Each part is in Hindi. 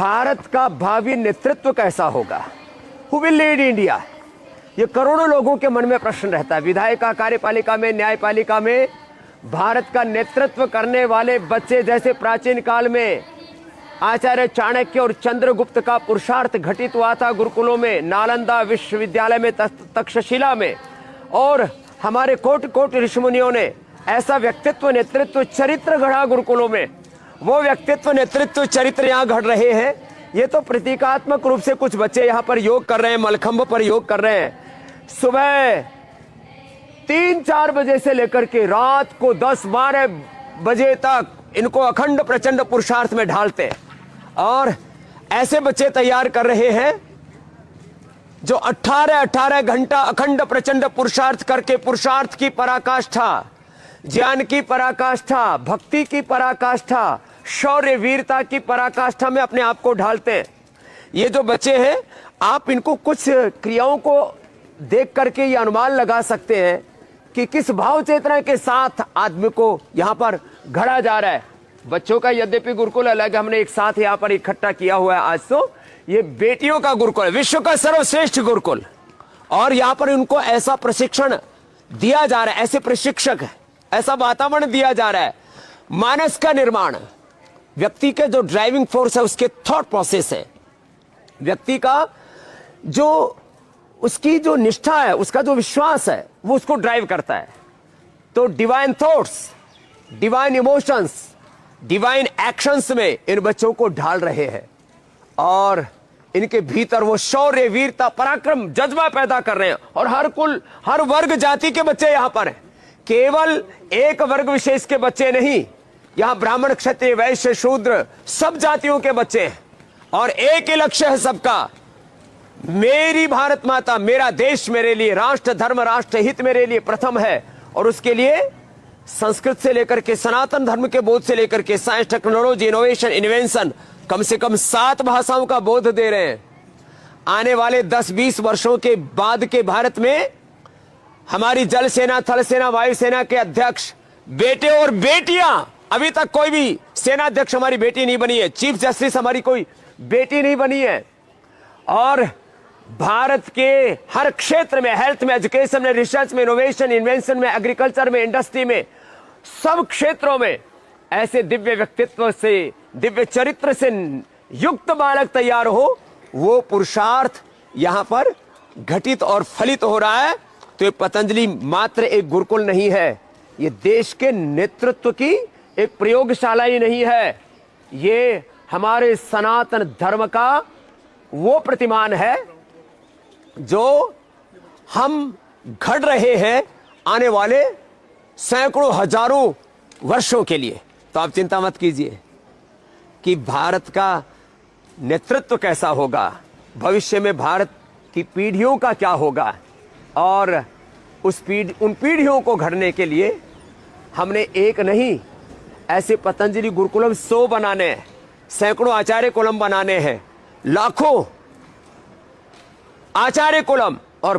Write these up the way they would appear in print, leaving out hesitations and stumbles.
भारत का भावी नेतृत्व कैसा होगा? Who will lead India? ये करोड़ों लोगों के मन में प्रश्न रहता है। विधायिका, कार्यपालिका में, न्यायपालिका में भारत का नेतृत्व करने वाले बच्चे, जैसे प्राचीन काल में आचार्य चाणक्य और चंद्रगुप्त का पुरुषार्थ घटित हुआ था गुरुकुलों में, नालंदा विश्वविद्यालय में, तक्षशिला में, और हमारे कोटि कोटि ऋषिमुनियों ने ऐसा व्यक्तित्व, नेतृत्व, चरित्र गढ़ा गुरुकुलों में। वो व्यक्तित्व, नेतृत्व, चरित्र यहाँ घड़ रहे हैं। ये तो प्रतीकात्मक रूप से कुछ बच्चे यहाँ पर योग कर रहे हैं, मलखंभ पर योग कर रहे हैं। सुबह 3-4 बजे से लेकर के रात को 10-12 बजे तक इनको अखंड प्रचंड पुरुषार्थ में ढालते हैं, और ऐसे बच्चे तैयार कर रहे हैं जो 18-18 घंटा अखंड प्रचंड पुरुषार्थ करके पुरुषार्थ की पराकाष्ठा, ज्ञान की पराकाष्ठा, भक्ति की पराकाष्ठा, शौर्य वीरता की पराकाष्ठा में अपने आप को ढालते हैं। ये जो बच्चे हैं, आप इनको कुछ क्रियाओं को देख करके ये अनुमान लगा सकते हैं कि किस भाव चेतना के साथ आदमी को यहाँ पर घड़ा जा रहा है। बच्चों का यद्यपि गुरुकुल अलग, हमने एक साथ यहाँ पर इकट्ठा किया हुआ है आज। तो ये बेटियों का गुरुकुल है, विश्व का सर्वश्रेष्ठ गुरुकुल, और यहाँ पर उनको ऐसा प्रशिक्षण दिया जा रहा है, ऐसे प्रशिक्षक, ऐसा वातावरण दिया जा रहा है। मानस का निर्माण, व्यक्ति के जो ड्राइविंग फोर्स है, उसके थॉट प्रोसेस है, व्यक्ति का जो उसकी जो निष्ठा है, उसका जो विश्वास है, वो उसको ड्राइव करता है। तो divine thoughts, divine emotions, divine actions में इन बच्चों को ढाल रहे हैं, और इनके भीतर वो शौर्य, वीरता, पराक्रम, जज्बा पैदा कर रहे हैं। और हर कुल, हर वर्ग जाति के बच्चे यहां पर हैं, केवल एक वर्ग विशेष के बच्चे नहीं। यहां ब्राह्मण, क्षत्रिय, वैश्य, शूद्र, सब जातियों के बच्चे हैं, और एक ही लक्ष्य है सबका, मेरी भारत माता, मेरा देश मेरे लिए, राष्ट्र धर्म राष्ट्र हित मेरे लिए प्रथम है। और उसके लिए संस्कृत से लेकर के सनातन धर्म के बोध से लेकर के साइंस, टेक्नोलॉजी, इनोवेशन, इन्वेंशन, कम से कम 7 भाषाओं का बोध दे रहे हैं। आने वाले 10-20 वर्षों के बाद के भारत में हमारी जल सेना, थल सेना, वायुसेना के अध्यक्ष बेटे और बेटियां, अभी तक कोई भी सेनाध्यक्ष हमारी बेटी नहीं बनी है, चीफ जस्टिस हमारी कोई बेटी नहीं बनी है। और भारत के हर क्षेत्र में, हेल्थ में, एजुकेशन में, रिसर्च में, इनोवेशन, इन्वेंशन में, एग्रीकल्चर में, इंडस्ट्री में, सब क्षेत्रों में ऐसे दिव्य व्यक्तित्व से, दिव्य चरित्र से युक्त बालक तैयार हो, वो पुरुषार्थ यहां पर घटित और फलित हो रहा है। तो ये पतंजलि मात्र एक गुरुकुल नहीं है, ये देश के नेतृत्व की एक प्रयोगशाला ही नहीं है, ये हमारे सनातन धर्म का वो प्रतिमान है जो हम घड़ रहे हैं आने वाले सैकड़ों हजारों वर्षों के लिए। तो आप चिंता मत कीजिए कि भारत का नेतृत्व कैसा होगा, भविष्य में भारत की पीढ़ियों का क्या होगा, और उन पीढ़ियों को घड़ने के लिए हमने एक नहीं, ऐसे पतंजलि गुरुकुलम 100 बनाने हैं, सैकड़ों आचार्य कुलम बनाने हैं, लाखों आचार्य कुलम, और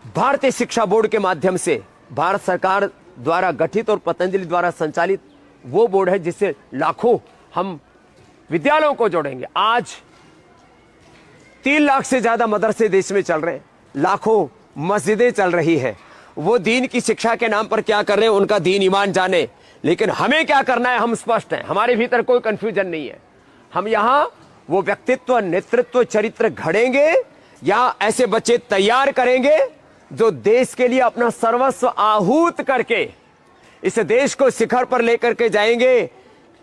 भारतीय शिक्षा बोर्ड के माध्यम से भारत सरकार द्वारा गठित और पतंजलि द्वारा संचालित वो बोर्ड है जिससे लाखों हम विद्यालयों को जोड़ेंगे। आज 3 लाख से ज्यादा मदरसे देश में चल रहे हैं, लाखों मस्जिदें चल रही है। वो दीन की शिक्षा के नाम पर क्या कर रहे हैं, उनका दीन ईमान जाने, लेकिन हमें क्या करना है हम स्पष्ट हैं, हमारे भीतर कोई कंफ्यूजन नहीं है। हम यहाँ वो व्यक्तित्व, नेतृत्व, चरित्र घड़ेंगे, यहाँ ऐसे बच्चे तैयार करेंगे जो देश के लिए अपना सर्वस्व आहूत करके इस देश को शिखर पर लेकर के जाएंगे।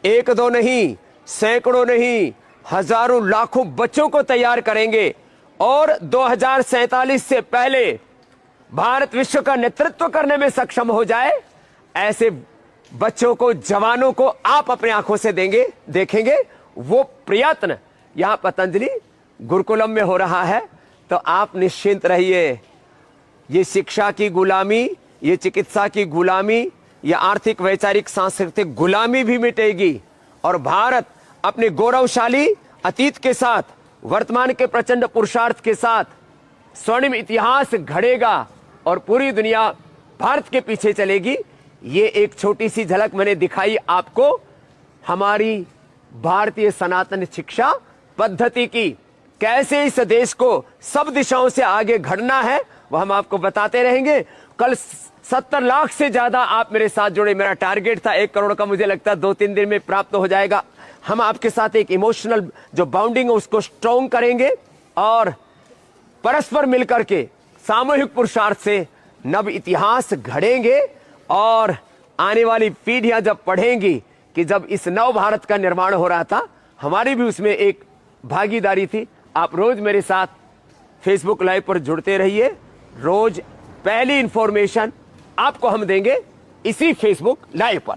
1-2 नहीं, सैकड़ों नहीं, हजारों लाखों बच्चों को तैयार करेंगे, और 2047 से पहले भारत विश्व का नेतृत्व करने में सक्षम हो जाए, ऐसे बच्चों को, जवानों को आप अपने आंखों से देखेंगे। वो प्रयत्न यहां पतंजलि गुरुकुलम में हो रहा है। तो आप निश्चिंत रहिए, ये शिक्षा की गुलामी, ये चिकित्सा की गुलामी, ये आर्थिक, वैचारिक, सांस्कृतिक गुलामी भी मिटेगी, और भारत अपने गौरवशाली अतीत के साथ, वर्तमान के प्रचंड पुरुषार्थ के साथ स्वर्णिम इतिहास घड़ेगा, और पूरी दुनिया भारत के पीछे चलेगी। ये एक छोटी सी झलक मैंने दिखाई आपको हमारी भारतीय सनातन शिक्षा पद्धति की, कैसे इस देश को सब दिशाओं से आगे बढ़ना है, वह हम आपको बताते रहेंगे। कल 70 लाख से ज्यादा आप मेरे साथ जुड़े। मेरा टारगेट था 1 करोड़ का, मुझे लगता है 2-3 दिन में प्राप्त हो जाएगा। हम आपके साथ एक इमोशनल जो बाउंडिंग है उसको स्ट्रॉन्ग करेंगे और परस्पर मिलकर के सामूहिक पुरुषार्थ से नव इतिहास घड़ेंगे। और आने वाली पीढ़ियां जब पढ़ेंगी कि जब इस नव भारत का निर्माण हो रहा था, हमारी भी उसमें एक भागीदारी थी। आप रोज मेरे साथ फेसबुक लाइव पर जुड़ते रहिए। रोज पहली इंफॉर्मेशन आपको हम देंगे इसी फेसबुक लाइव पर।